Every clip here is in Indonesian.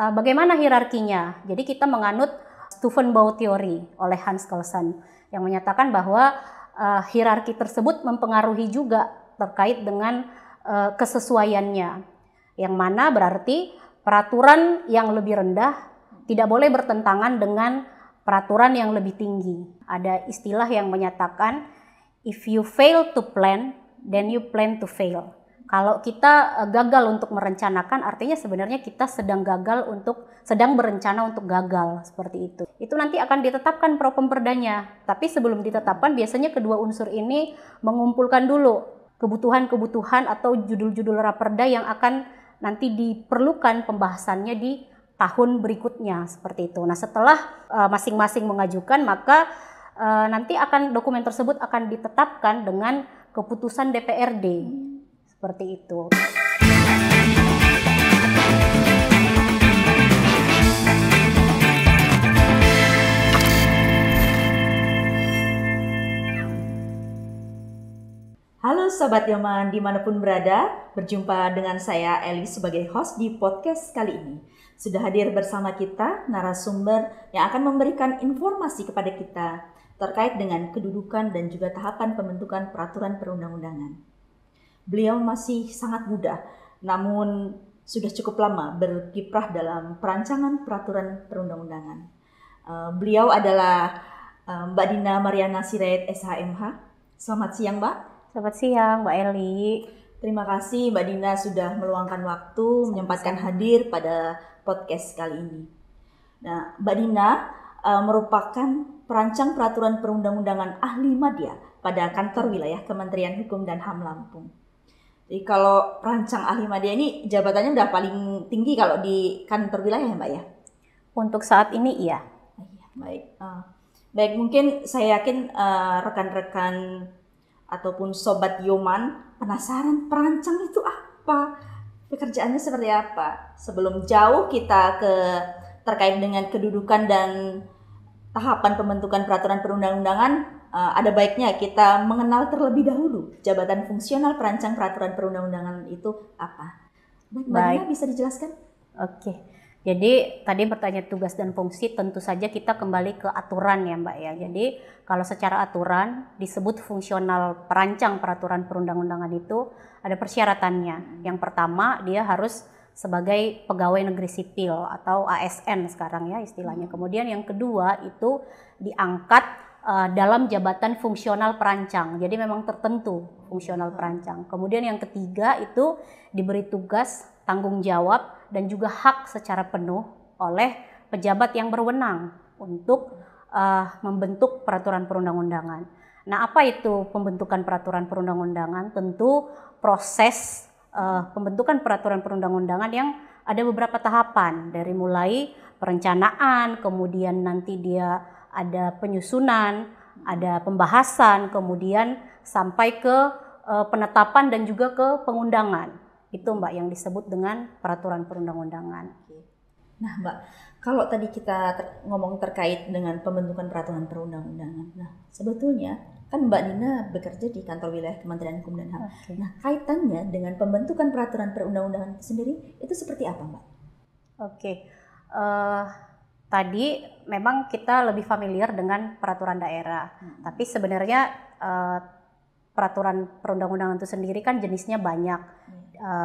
bagaimana hierarkinya? Jadi kita menganut Stufenbau Theory oleh Hans Kelsen yang menyatakan bahwa hierarki tersebut mempengaruhi juga terkait dengan kesesuaiannya. Yang mana berarti peraturan yang lebih rendah tidak boleh bertentangan dengan peraturan yang lebih tinggi. Ada istilah yang menyatakan if you fail to plan, then you plan to fail. Kalau kita gagal untuk merencanakan, artinya sebenarnya kita sedang berencana untuk gagal, seperti itu. Itu nanti akan ditetapkan propemperdanya. Tapi sebelum ditetapkan, biasanya kedua unsur ini mengumpulkan dulu kebutuhan-kebutuhan atau judul-judul raperda yang akan nanti diperlukan pembahasannya di tahun berikutnya, seperti itu. Nah, setelah masing-masing mengajukan, maka nanti dokumen tersebut akan ditetapkan dengan keputusan DPRD. Seperti itu. Halo Sobat Yoman dimanapun berada, berjumpa dengan saya Eli sebagai host di podcast kali ini. Sudah hadir bersama kita narasumber yang akan memberikan informasi kepada kita terkait dengan kedudukan dan juga tahapan pembentukan peraturan perundang-undangan. Beliau masih sangat muda, namun sudah cukup lama berkiprah dalam perancangan peraturan perundang-undangan. Beliau adalah Mbak Dina Mariana Sirait, SHMH. Selamat siang, Mbak. Selamat siang, Mbak Eli. Terima kasih Mbak Dina sudah meluangkan waktu, menyempatkan hadir pada podcast kali ini. Nah, Mbak Dina merupakan perancang peraturan perundang-undangan ahli madya pada kantor wilayah Kementerian Hukum dan HAM Lampung. Jadi kalau perancang ahli madya ini jabatannya udah paling tinggi kalau di kantor wilayah ya Mbak ya? Untuk saat ini iya. Baik, baik mungkin saya yakin rekan-rekan ataupun Sobat Yoman penasaran perancang itu apa? Pekerjaannya seperti apa? Sebelum jauh kita terkait dengan kedudukan dan tahapan pembentukan peraturan perundang-undangan, ada baiknya kita mengenal terlebih dahulu jabatan fungsional perancang peraturan perundang-undangan itu apa. Baik, bisa dijelaskan? Oke, jadi tadi pertanyaan tugas dan fungsi, tentu saja kita kembali ke aturan ya Mbak ya. Jadi kalau secara aturan disebut fungsional perancang peraturan perundang-undangan itu ada persyaratannya. Yang pertama, dia harus sebagai pegawai negeri sipil atau ASN sekarang ya istilahnya. Kemudian yang kedua itu diangkat dalam jabatan fungsional perancang, jadi memang tertentu fungsional perancang. Kemudian yang ketiga itu diberi tugas, tanggung jawab dan juga hak secara penuh oleh pejabat yang berwenang untuk membentuk peraturan perundang-undangan. Nah, apa itu pembentukan peraturan perundang-undangan? Tentu proses pembentukan peraturan perundang-undangan yang ada beberapa tahapan, dari mulai perencanaan, kemudian nanti dia ada penyusunan, ada pembahasan, kemudian sampai ke penetapan dan juga ke pengundangan. Itu Mbak yang disebut dengan peraturan perundang-undangan. Nah Mbak, kalau tadi kita ngomong terkait dengan pembentukan peraturan perundang-undangan, nah sebetulnya kan Mbak Dina bekerja di kantor wilayah Kementerian Hukum dan HAM. Okay. Nah kaitannya dengan pembentukan peraturan perundang-undangan itu sendiri itu seperti apa Mbak? Oke. Tadi memang kita lebih familiar dengan peraturan daerah, tapi sebenarnya peraturan perundang-undangan itu sendiri kan jenisnya banyak,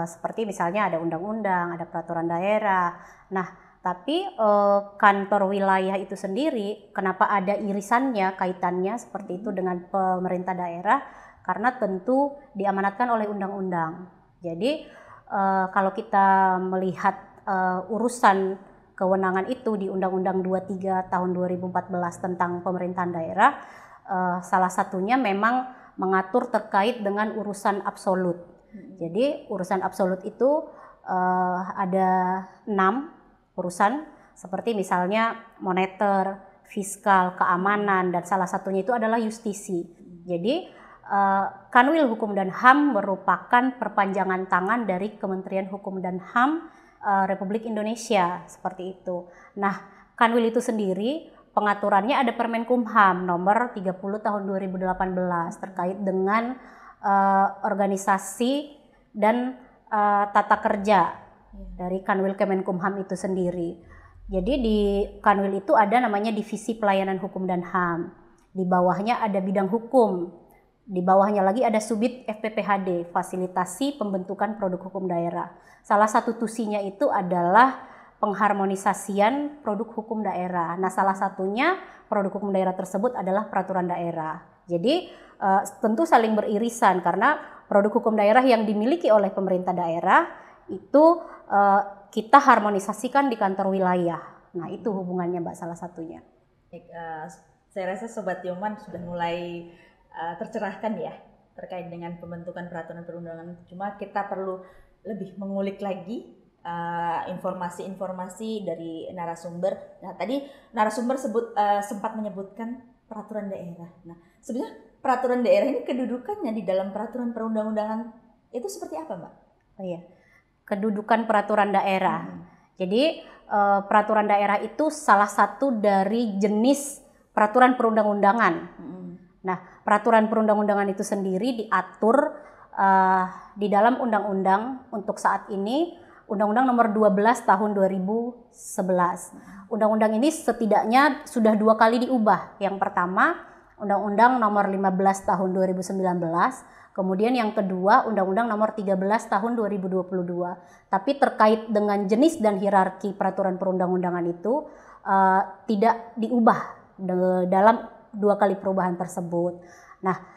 seperti misalnya ada undang-undang, ada peraturan daerah. Nah, tapi kantor wilayah itu sendiri, kenapa ada irisannya, kaitannya seperti itu dengan pemerintah daerah? Karena tentu diamanatkan oleh undang-undang. Jadi kalau kita melihat urusan kewenangan itu di Undang-Undang 23 tahun 2014 tentang pemerintahan daerah, salah satunya memang mengatur terkait dengan urusan absolut. Jadi urusan absolut itu ada 6 urusan, seperti misalnya moneter, fiskal, keamanan, dan salah satunya itu adalah justisi. Jadi Kanwil Hukum dan HAM merupakan perpanjangan tangan dari Kementerian Hukum dan HAM Republik Indonesia, seperti itu. Nah, Kanwil itu sendiri pengaturannya ada Permenkumham nomor 30 tahun 2018 terkait dengan organisasi dan tata kerja dari Kanwil Kemenkumham itu sendiri. Jadi di Kanwil itu ada namanya Divisi Pelayanan Hukum dan HAM. Di bawahnya ada bidang hukum. Di bawahnya lagi ada Subit FPPHD, Fasilitasi Pembentukan Produk Hukum Daerah. Salah satu tusinya itu adalah pengharmonisasian produk hukum daerah. Nah, salah satunya produk hukum daerah tersebut adalah peraturan daerah. Jadi tentu saling beririsan karena produk hukum daerah yang dimiliki oleh pemerintah daerah itu kita harmonisasikan di kantor wilayah. Nah, itu hubungannya Mbak salah satunya. Saya rasa Sobat Yoman sudah mulai tercerahkan ya terkait dengan pembentukan peraturan perundangan. Cuma kita perlu lebih mengulik lagi informasi-informasi dari narasumber. Nah, tadi narasumber sempat menyebutkan peraturan daerah. Nah, sebenarnya peraturan daerah ini kedudukannya di dalam peraturan perundang-undangan itu seperti apa, Mbak? Oh iya, kedudukan peraturan daerah. Jadi peraturan daerah itu salah satu dari jenis peraturan perundang-undangan. Nah, peraturan perundang-undangan itu sendiri diatur di dalam undang-undang untuk saat ini Undang-Undang Nomor 12 Tahun 2011. Undang-undang ini setidaknya sudah 2 kali diubah. Yang pertama, Undang-Undang Nomor 15 Tahun 2019. Kemudian yang kedua, Undang-Undang Nomor 13 Tahun 2022. Tapi terkait dengan jenis dan hierarki peraturan perundang-undangan itu tidak diubah dalam 2 kali perubahan tersebut. Nah,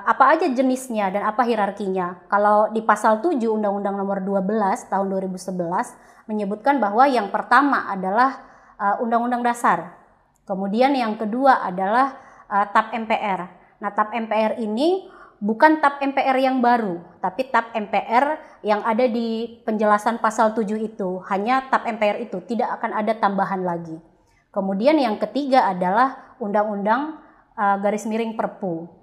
apa aja jenisnya dan apa hierarkinya? Kalau di pasal 7 Undang-Undang Nomor 12 Tahun 2011 menyebutkan bahwa yang pertama adalah Undang-Undang Dasar. Kemudian yang kedua adalah TAP MPR. Nah, TAP MPR ini bukan TAP MPR yang baru, tapi TAP MPR yang ada di penjelasan pasal 7 itu. Hanya TAP MPR itu, tidak akan ada tambahan lagi. Kemudian yang ketiga adalah Undang-Undang Perpu.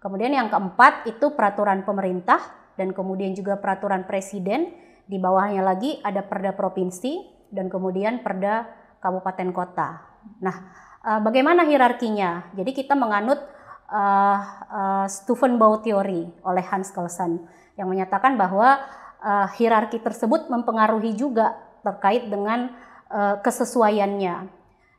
Kemudian yang keempat itu peraturan pemerintah dan kemudian juga peraturan presiden. Di bawahnya lagi ada Perda Provinsi dan kemudian Perda Kabupaten Kota. Nah, bagaimana hierarkinya? Jadi kita menganut Steuvenbauer Theory oleh Hans Kelsen yang menyatakan bahwa hierarki tersebut mempengaruhi juga terkait dengan kesesuaiannya.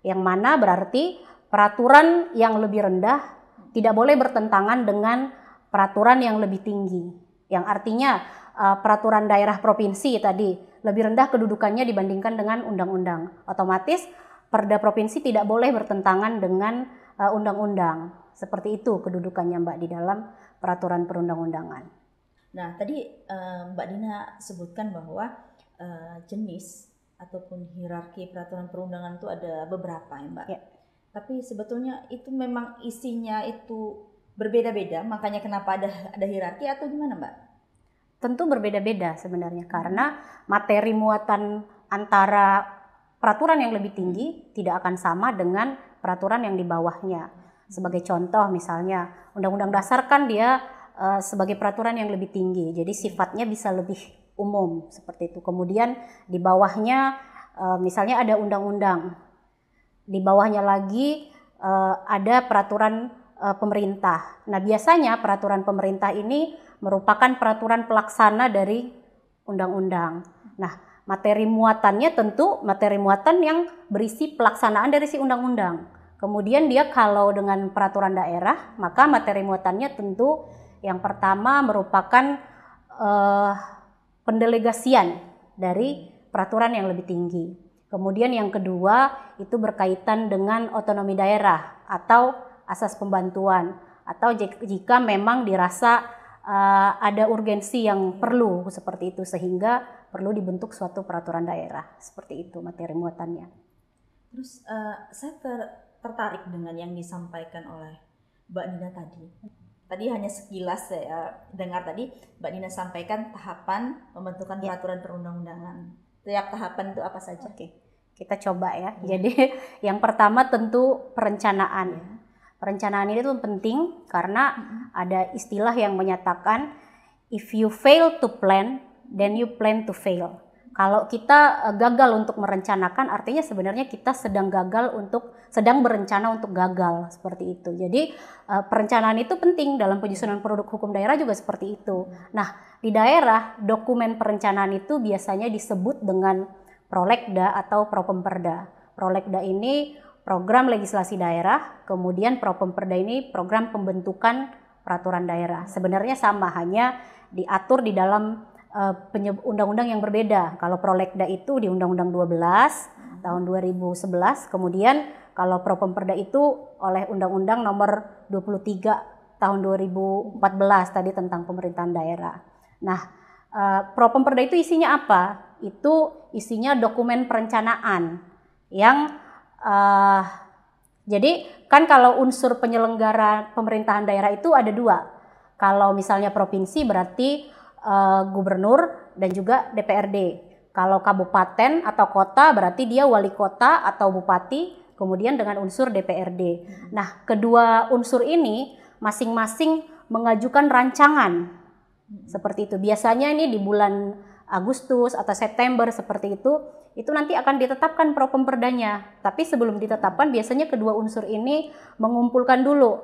Yang mana berarti peraturan yang lebih rendah tidak boleh bertentangan dengan peraturan yang lebih tinggi. Yang artinya peraturan daerah provinsi tadi lebih rendah kedudukannya dibandingkan dengan undang-undang. Otomatis Perda Provinsi tidak boleh bertentangan dengan undang-undang. Seperti itu kedudukannya Mbak di dalam peraturan perundang-undangan. Nah, tadi Mbak Dina sebutkan bahwa jenis ataupun hierarki peraturan perundangan itu ada beberapa ya Mbak. Ya. Tapi sebetulnya itu memang isinya itu berbeda-beda, makanya kenapa ada hierarki atau gimana Mbak? Tentu berbeda-beda sebenarnya karena materi muatan antara peraturan yang lebih tinggi tidak akan sama dengan peraturan yang di bawahnya. Sebagai contoh misalnya Undang-Undang Dasar kan dia sebagai peraturan yang lebih tinggi, jadi sifatnya bisa lebih umum seperti itu. Kemudian di bawahnya misalnya ada undang-undang. Di bawahnya lagi ada peraturan pemerintah. Nah, biasanya peraturan pemerintah ini merupakan peraturan pelaksana dari undang-undang. Nah, materi muatannya tentu materi muatan yang berisi pelaksanaan dari si undang-undang. Kemudian dia kalau dengan peraturan daerah, maka materi muatannya tentu yang pertama merupakan pendelegasian dari peraturan yang lebih tinggi. Kemudian yang kedua itu berkaitan dengan otonomi daerah atau asas pembantuan atau jika memang dirasa ada urgensi yang perlu seperti itu sehingga perlu dibentuk suatu peraturan daerah. Seperti itu materi muatannya. Terus saya tertarik dengan yang disampaikan oleh Mbak Dina tadi. Tadi hanya sekilas saya dengar tadi Mbak Dina sampaikan tahapan pembentukan peraturan perundang-undangan. Tiap tahapan itu apa saja? Oke. Kita coba ya. Jadi yang pertama tentu perencanaan. Perencanaan ini tuh penting karena ada istilah yang menyatakan if you fail to plan, then you plan to fail. Kalau kita gagal untuk merencanakan, artinya sebenarnya kita sedang berencana untuk gagal, seperti itu. Jadi perencanaan itu penting dalam penyusunan produk hukum daerah juga seperti itu. Nah, di daerah dokumen perencanaan itu biasanya disebut dengan Prolegda atau Propemperda. Prolegda ini program legislasi daerah, kemudian Propemperda ini program pembentukan peraturan daerah. Sebenarnya sama, hanya diatur di dalam undang-undang yang berbeda. Kalau Prolegda itu di Undang-Undang 12 tahun 2011, kemudian kalau Propemperda itu oleh Undang-Undang nomor 23 tahun 2014 tadi tentang pemerintahan daerah. Nah, Propemperda itu isinya apa? Itu isinya dokumen perencanaan yang jadi kan kalau unsur penyelenggara pemerintahan daerah itu ada dua. Kalau misalnya provinsi berarti gubernur dan juga DPRD. Kalau kabupaten atau kota berarti dia wali kota atau bupati, kemudian dengan unsur DPRD. Nah, kedua unsur ini masing-masing mengajukan rancangan seperti itu. Biasanya ini di bulan Agustus atau September seperti itu nanti akan ditetapkan Propemperdanya. Tapi sebelum ditetapkan biasanya kedua unsur ini mengumpulkan dulu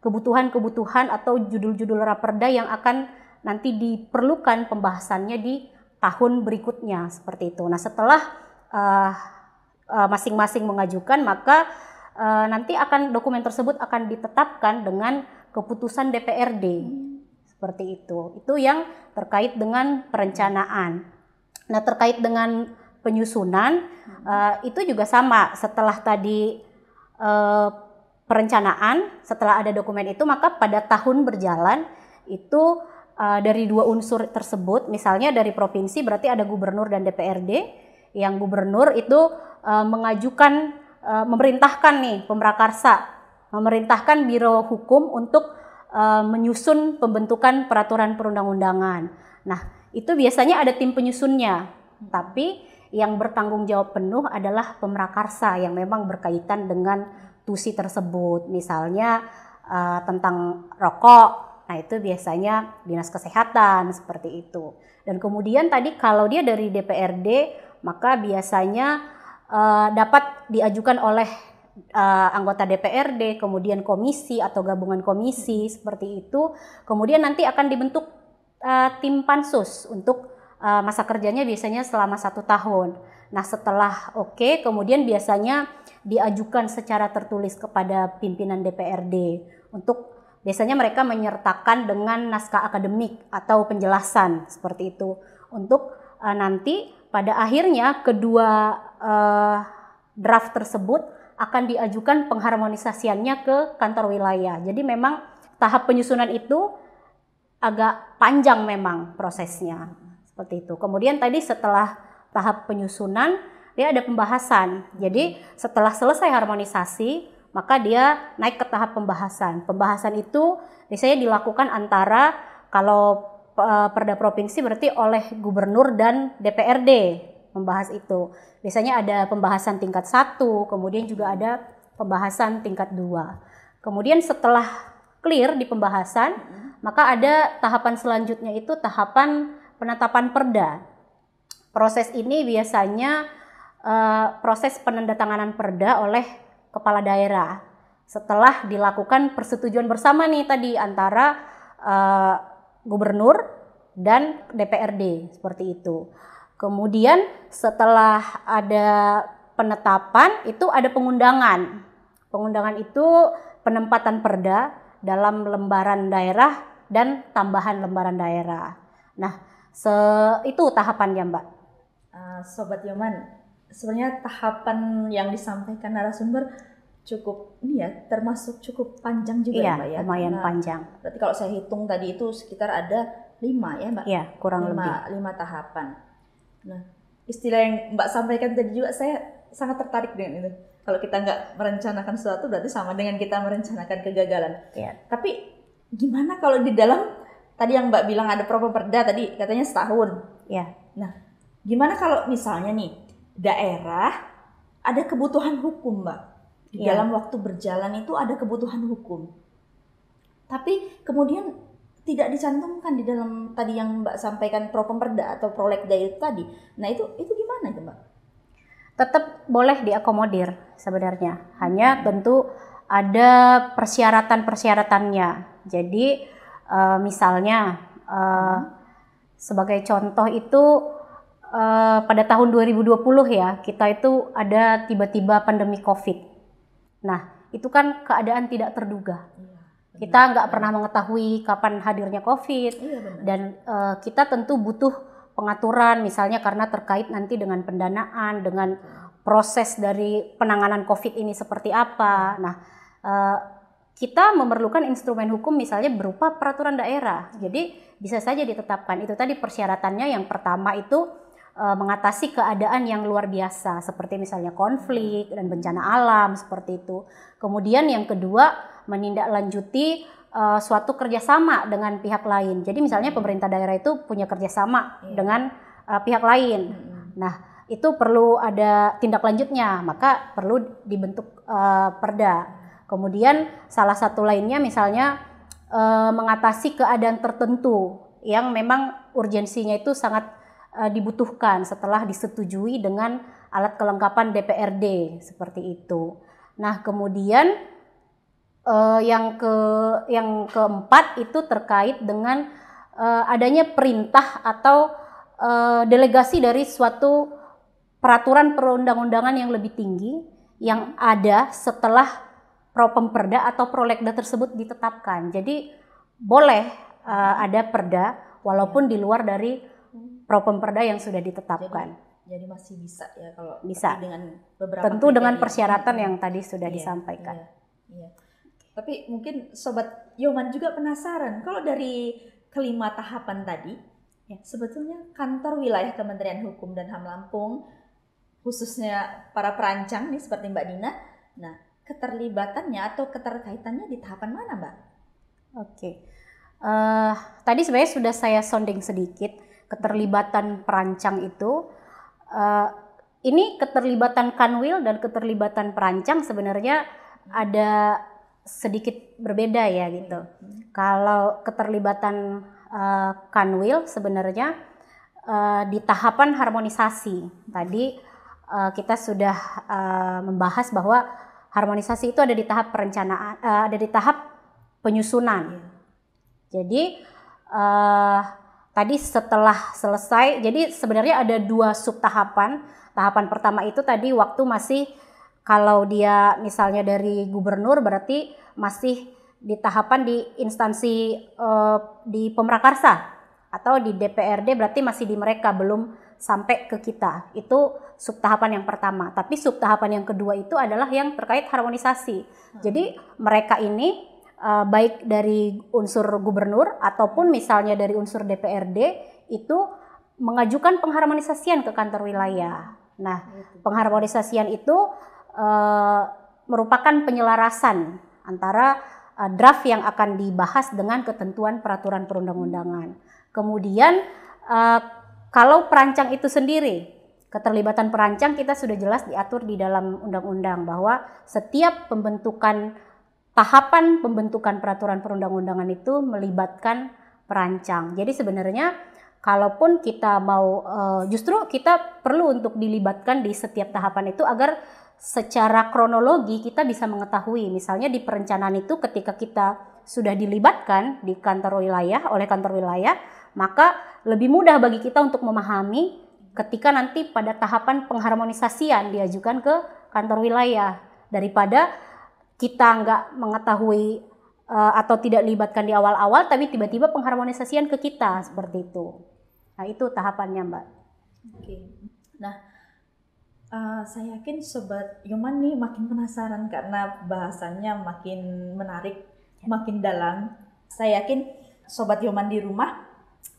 kebutuhan-kebutuhan atau judul-judul raperda yang akan nanti diperlukan pembahasannya di tahun berikutnya seperti itu. Nah, setelah masing-masing mengajukan, maka nanti dokumen tersebut akan ditetapkan dengan keputusan DPRD seperti itu. Itu yang terkait dengan perencanaan. Nah, terkait dengan penyusunan itu juga sama. Setelah tadi perencanaan, setelah ada dokumen itu, maka pada tahun berjalan itu dari dua unsur tersebut, misalnya dari provinsi berarti ada gubernur dan DPRD. Yang gubernur itu mengajukan, memerintahkan nih Pemrakarsa, memerintahkan Biro Hukum untuk menyusun pembentukan peraturan perundang-undangan. Nah, itu biasanya ada tim penyusunnya, tapi yang bertanggung jawab penuh adalah Pemrakarsa yang memang berkaitan dengan tusi tersebut, misalnya tentang rokok. Nah, itu biasanya Dinas Kesehatan seperti itu. Dan kemudian tadi kalau dia dari DPRD, maka biasanya dapat diajukan oleh anggota DPRD, kemudian komisi atau gabungan komisi seperti itu. Kemudian nanti akan dibentuk tim pansus untuk masa kerjanya biasanya selama 1 tahun. Nah, setelah kemudian biasanya diajukan secara tertulis kepada pimpinan DPRD untuk biasanya mereka menyertakan dengan naskah akademik atau penjelasan seperti itu untuk nanti pada akhirnya kedua draft tersebut akan diajukan pengharmonisasiannya ke kantor wilayah. Jadi memang tahap penyusunan itu agak panjang memang prosesnya seperti itu. Kemudian tadi setelah tahap penyusunan dia ada pembahasan. Jadi setelah selesai harmonisasi maka dia naik ke tahap pembahasan. Pembahasan itu biasanya dilakukan antara kalau perda provinsi berarti oleh gubernur dan DPRD membahas itu. Biasanya ada pembahasan tingkat 1, kemudian juga ada pembahasan tingkat 2. Kemudian setelah clear di pembahasan, maka ada tahapan selanjutnya itu tahapan penetapan perda. Proses ini biasanya proses penandatanganan perda oleh kepala daerah setelah dilakukan persetujuan bersama nih tadi antara gubernur dan DPRD seperti itu. Kemudian setelah ada penetapan itu ada pengundangan. Pengundangan itu penempatan perda dalam lembaran daerah dan tambahan lembaran daerah. Nah, itu tahapannya, Mbak. Sobat Yoman, sebenarnya tahapan yang disampaikan narasumber cukup termasuk cukup panjang juga ya, Mbak ya. Lumayan panjang. Berarti kalau saya hitung tadi itu sekitar ada 5 ya Mbak? Iya, kurang lebih. 5 tahapan. Nah, istilah yang Mbak sampaikan tadi juga saya sangat tertarik dengan itu. Kalau kita nggak merencanakan sesuatu berarti sama dengan kita merencanakan kegagalan. Ya. Tapi gimana kalau di dalam tadi yang Mbak bilang ada Propemperda tadi katanya setahun. Ya. Nah, gimana kalau misalnya nih daerah ada kebutuhan hukum Mbak. Di dalam waktu berjalan itu ada kebutuhan hukum. Tapi kemudian tidak dicantumkan di dalam tadi yang Mbak sampaikan Propemperda atau Prolegda itu tadi. Nah itu gimana itu Mbak? Tetap boleh diakomodir sebenarnya, hanya tentu ada persyaratan-persyaratannya. Jadi misalnya sebagai contoh itu pada tahun 2020 ya, kita itu ada tiba-tiba pandemi COVID. Nah itu kan keadaan tidak terduga. Kita nggak pernah mengetahui kapan hadirnya COVID, dan kita tentu butuh pengaturan misalnya karena terkait nanti dengan pendanaan, dengan proses dari penanganan COVID ini seperti apa. Nah, kita memerlukan instrumen hukum misalnya berupa peraturan daerah. Jadi bisa saja ditetapkan. Itu tadi persyaratannya. Yang pertama itu mengatasi keadaan yang luar biasa seperti misalnya konflik dan bencana alam seperti itu. Kemudian yang kedua menindaklanjuti suatu kerjasama dengan pihak lain. Jadi misalnya pemerintah daerah itu punya kerjasama dengan pihak lain. Nah itu perlu ada tindak lanjutnya, maka perlu dibentuk perda. Kemudian salah satu lainnya misalnya mengatasi keadaan tertentu yang memang urgensinya itu sangat dibutuhkan setelah disetujui dengan alat kelengkapan DPRD seperti itu. Nah kemudian yang keempat itu terkait dengan adanya perintah atau delegasi dari suatu peraturan perundang-undangan yang lebih tinggi yang ada setelah Propemperda atau Prolegda tersebut ditetapkan. Jadi boleh ada perda walaupun di luar dari Propemperda yang sudah ditetapkan. Jadi masih bisa ya kalau bisa dengan beberapa tentu dengan persyaratan yang tadi sudah disampaikan. Iya. Tapi mungkin Sobat Yoman juga penasaran, kalau dari kelima tahapan tadi, sebetulnya kantor wilayah Kementerian Hukum dan HAM Lampung, khususnya para perancang nih seperti Mbak Dina, nah keterlibatannya atau keterkaitannya di tahapan mana Mbak? Oke, tadi sebenarnya sudah saya sounding sedikit keterlibatan perancang itu. Ini keterlibatan kanwil dan keterlibatan perancang sebenarnya ada sedikit berbeda ya gitu. Kalau keterlibatan kanwil sebenarnya di tahapan harmonisasi. Tadi kita sudah membahas bahwa harmonisasi itu ada di tahap perencanaan, ada di tahap penyusunan. Jadi tadi setelah selesai, jadi sebenarnya ada dua sub tahapan. Tahapan pertama itu tadi waktu masih, kalau dia misalnya dari gubernur berarti masih di tahapan di instansi di Pemrakarsa atau di DPRD, berarti masih di mereka, belum sampai ke kita. Itu sub tahapan yang pertama. Tapi sub tahapan yang kedua itu adalah yang terkait harmonisasi. Jadi mereka ini baik dari unsur gubernur ataupun misalnya dari unsur DPRD itu mengajukan pengharmonisasian ke kantor wilayah. Nah, pengharmonisasian itu merupakan penyelarasan antara draft yang akan dibahas dengan ketentuan peraturan perundang-undangan. Kemudian kalau perancang itu sendiri, keterlibatan perancang kita sudah jelas diatur di dalam undang-undang bahwa setiap tahapan pembentukan peraturan perundang-undangan itu melibatkan perancang. Jadi sebenarnya kalaupun kita mau, justru kita perlu untuk dilibatkan di setiap tahapan itu agar secara kronologi kita bisa mengetahui. Misalnya di perencanaan itu ketika kita sudah dilibatkan di kantor wilayah, oleh kantor wilayah, maka lebih mudah bagi kita untuk memahami ketika nanti pada tahapan pengharmonisasian diajukan ke kantor wilayah, daripada kita nggak mengetahui atau tidak libatkan di awal-awal tapi tiba-tiba pengharmonisasian ke kita seperti itu. Nah itu tahapannya Mbak. Oke. Nah saya yakin Sobat Yoman nih makin penasaran karena bahasannya makin menarik, makin dalam. Saya yakin Sobat Yoman di rumah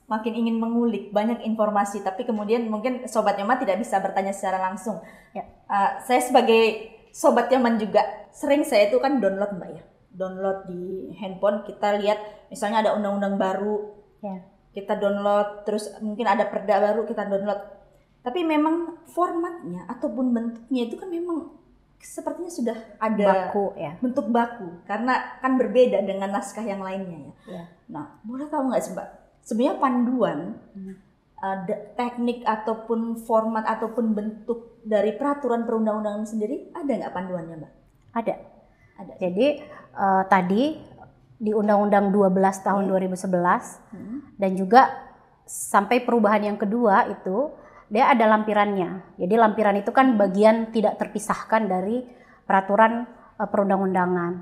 makin ingin mengulik banyak informasi, tapi kemudian mungkin Sobat Yoman tidak bisa bertanya secara langsung. Saya sebagai Sobat Yoman juga sering saya itu kan download Mbak ya. Download di handphone, kita lihat misalnya ada undang-undang baru, kita download, terus mungkin ada perda baru kita download. Tapi memang formatnya ataupun bentuknya itu kan memang sepertinya sudah ada baku ya. bentuk baku karena kan berbeda dengan naskah yang lainnya ya. Ya. Nah, boleh tahu nggak sih Mbak, sebenarnya panduan teknik ataupun format ataupun bentuk dari peraturan perundang-undangan sendiri ada nggak panduannya Mbak? Ada. Ada. Jadi tadi di Undang-Undang 12 tahun 2011 dan juga sampai perubahan yang kedua itu dia ada lampirannya. Jadi lampiran itu kan bagian tidak terpisahkan dari peraturan perundang-undangan.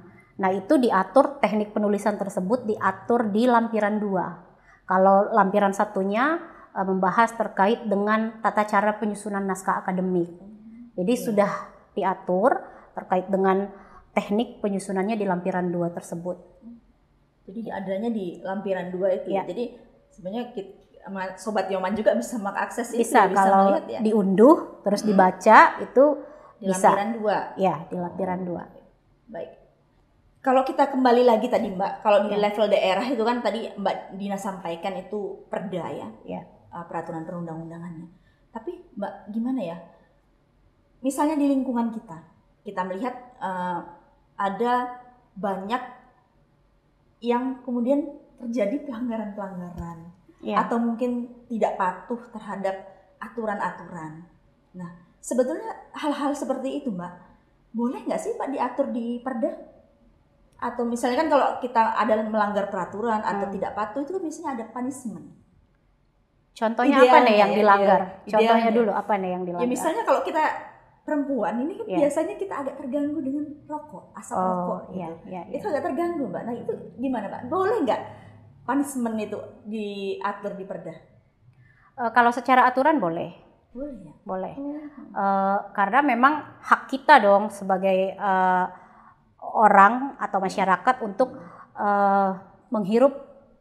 Nah, itu diatur teknik penulisan tersebut diatur di lampiran 2. Kalau lampiran satunya membahas terkait dengan tata cara penyusunan naskah akademik. Jadi sudah diatur terkait dengan teknik penyusunannya di lampiran 2 tersebut. Jadi adanya di lampiran 2 itu ya. Jadi sebenarnya Sobat Yoman juga bisa mengakses itu, bisa kalau melihat ya. Diunduh terus dibaca itu di bisa. Lampiran 2. Ya, di lampiran 2. Baik. Kalau kita kembali lagi tadi Mbak, kalau di level daerah itu kan tadi Mbak Dina sampaikan itu perda ya. Peraturan perundang-undangannya. Tapi Mbak gimana ya? Misalnya di lingkungan kita melihat ada banyak yang kemudian terjadi pelanggaran-pelanggaran. Atau mungkin tidak patuh terhadap aturan-aturan. Nah, sebetulnya hal-hal seperti itu Mbak, boleh nggak sih Pak diatur di perda? Atau misalnya kan kalau kita ada melanggar peraturan atau tidak patuh itu kan biasanya ada punishment. Contohnya apa nih yang dilanggar? Contohnya dulu apa nih yang dilanggar? Ya misalnya kalau kita perempuan ini kan biasanya kita agak terganggu dengan rokok, asap rokok gitu. Itu agak terganggu Mbak. Nah itu gimana Mbak? Boleh nggak punishment itu diatur di perda? Kalau secara aturan boleh. Boleh ya? Boleh. Karena memang hak kita dong sebagai orang atau masyarakat untuk menghirup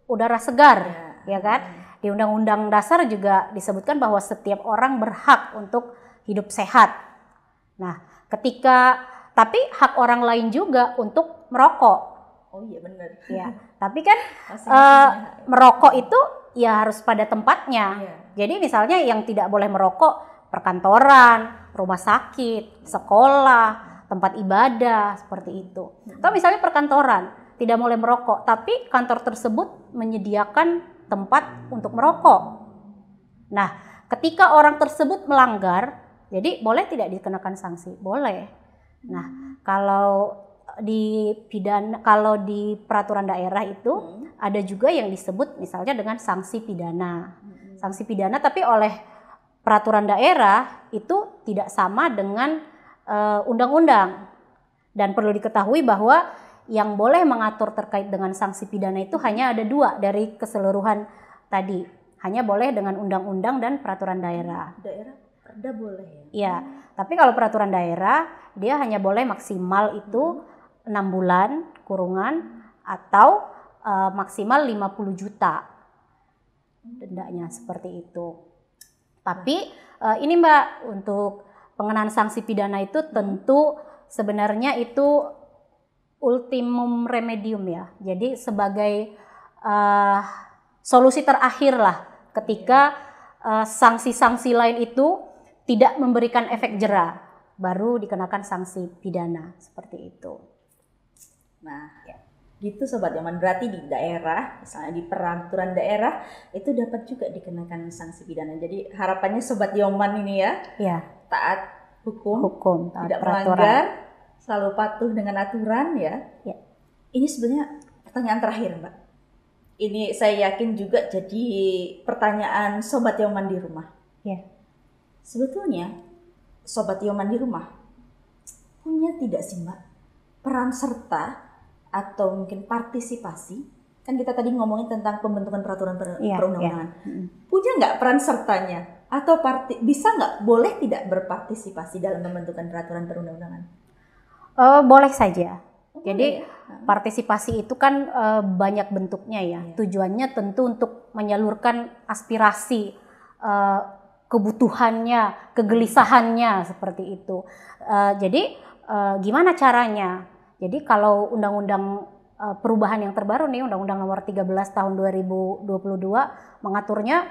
udara segar, ya kan? Di Undang-Undang Dasar juga disebutkan bahwa setiap orang berhak untuk hidup sehat. Nah, tapi hak orang lain juga untuk merokok. Oh iya benar. Ya, tapi kan merokok itu ya harus pada tempatnya. Jadi misalnya yang tidak boleh merokok perkantoran, rumah sakit, sekolah, tempat ibadah seperti itu. Atau misalnya perkantoran tidak boleh merokok, tapi kantor tersebut menyediakan tempat untuk merokok. Nah, ketika orang tersebut melanggar, jadi boleh tidak dikenakan sanksi? Boleh. Nah, kalau di peraturan daerah itu ada juga yang disebut misalnya dengan sanksi pidana. Sanksi pidana tapi oleh peraturan daerah itu tidak sama dengan undang-undang. Dan perlu diketahui bahwa yang boleh mengatur terkait dengan sanksi pidana itu hanya ada 2 dari keseluruhan tadi. Hanya boleh dengan undang-undang dan peraturan daerah. Daerah perda boleh ya? Iya, tapi kalau peraturan daerah dia hanya boleh maksimal itu 6 bulan kurungan atau maksimal 50 juta dendanya seperti itu. Tapi ini Mbak, untuk pengenaan sanksi pidana itu tentu sebenarnya itu ultimum remedium ya. Jadi sebagai solusi terakhir lah ketika sanksi-sanksi lain itu tidak memberikan efek jera, baru dikenakan sanksi pidana seperti itu. Nah, gitu Sobat Yoman, berarti di daerah, misalnya di peraturan daerah itu dapat juga dikenakan sanksi pidana. Jadi harapannya Sobat Yoman ini ya, taat hukum, taat tidak peraturan, melanggar, selalu patuh dengan aturan ya. Ini sebenarnya pertanyaan terakhir Mbak. Ini saya yakin juga jadi pertanyaan Sobat Yoman di rumah. Sebetulnya Sobat Yoman di rumah punya tidak sih Mbak peran serta atau mungkin partisipasi? Kan kita tadi ngomongin tentang pembentukan peraturan perundang-undangan. Punya nggak peran sertanya? Atau bisa nggak, boleh tidak berpartisipasi dalam pembentukan peraturan perundang-undangan? Boleh saja. Jadi partisipasi itu kan banyak bentuknya ya. Tujuannya tentu untuk menyalurkan aspirasi, kebutuhannya, kegelisahannya seperti itu. Jadi gimana caranya? Jadi kalau undang-undang perubahan yang terbaru nih, Undang-Undang Nomor 13 Tahun 2022 mengaturnya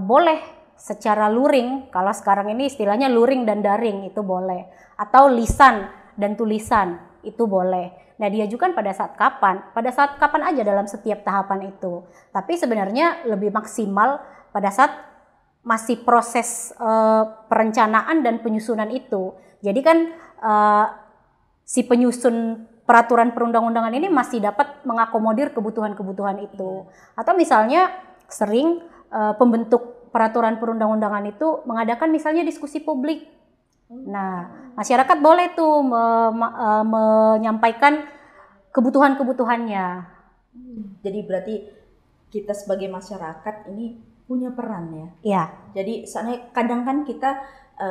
boleh secara luring. Kalau sekarang ini istilahnya luring dan daring itu boleh. atau lisan dan tulisan itu boleh. Nah, diajukan pada saat kapan? Pada saat kapan aja dalam setiap tahapan itu. Tapi sebenarnya lebih maksimal pada saat masih proses perencanaan dan penyusunan itu. Jadi kan si penyusun peraturan perundang-undangan ini masih dapat mengakomodir kebutuhan-kebutuhan itu. Atau misalnya sering pembentuk peraturan perundang-undangan itu mengadakan misalnya diskusi publik. Nah, masyarakat boleh tuh menyampaikan kebutuhan-kebutuhannya. Jadi berarti kita sebagai masyarakat ini punya peran ya. Iya. Jadi soalnya kadang kan kita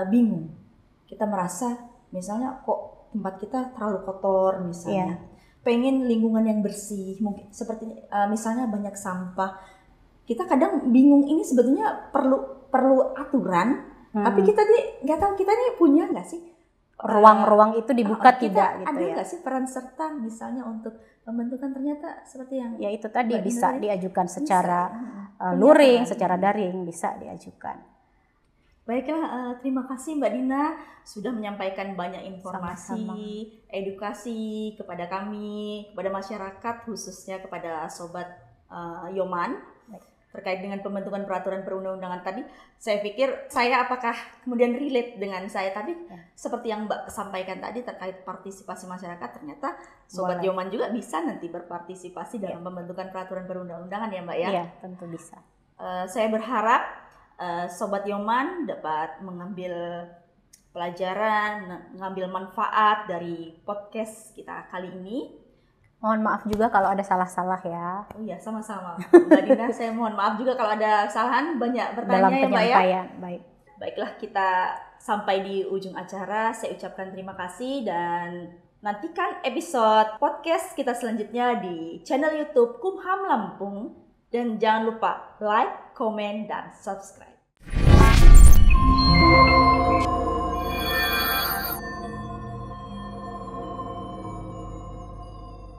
bingung. Kita merasa misalnya kok tempat kita terlalu kotor misalnya. Pengen lingkungan yang bersih, mungkin seperti misalnya banyak sampah. Kita kadang bingung ini sebetulnya perlu aturan, tapi kita nggak tahu kita nih punya nggak sih ruang-ruang itu dibuka tidak gitu ada ya. nggak sih peran serta misalnya untuk pembentukan, ternyata seperti yang ya itu tadi bisa diajukan secara bisa. luring, secara daring bisa diajukan. Baiklah, terima kasih Mbak Dina sudah menyampaikan banyak informasi, Sama-sama. edukasi kepada kami, kepada masyarakat, khususnya kepada Sobat Yoman terkait dengan pembentukan peraturan perundang-undangan tadi. Saya pikir apakah kemudian relate dengan saya tadi, seperti yang Mbak sampaikan tadi terkait partisipasi masyarakat, ternyata Sobat Yoman juga bisa nanti berpartisipasi dalam pembentukan peraturan perundang-undangan ya Mbak ya? Iya, tentu bisa. Saya berharap Sobat Yoman dapat mengambil pelajaran, mengambil manfaat dari podcast kita kali ini. Mohon maaf juga kalau ada salah-salah ya. Oh iya, sama-sama. Mbak Dina, saya mohon maaf juga kalau ada kesalahan, banyak bertanya dalam ya Mbak ya. penyampaian. Baik. Baiklah, kita sampai di ujung acara. Saya ucapkan terima kasih dan nantikan episode podcast kita selanjutnya di channel YouTube Kumham Lampung. Dan jangan lupa like, komen, dan subscribe.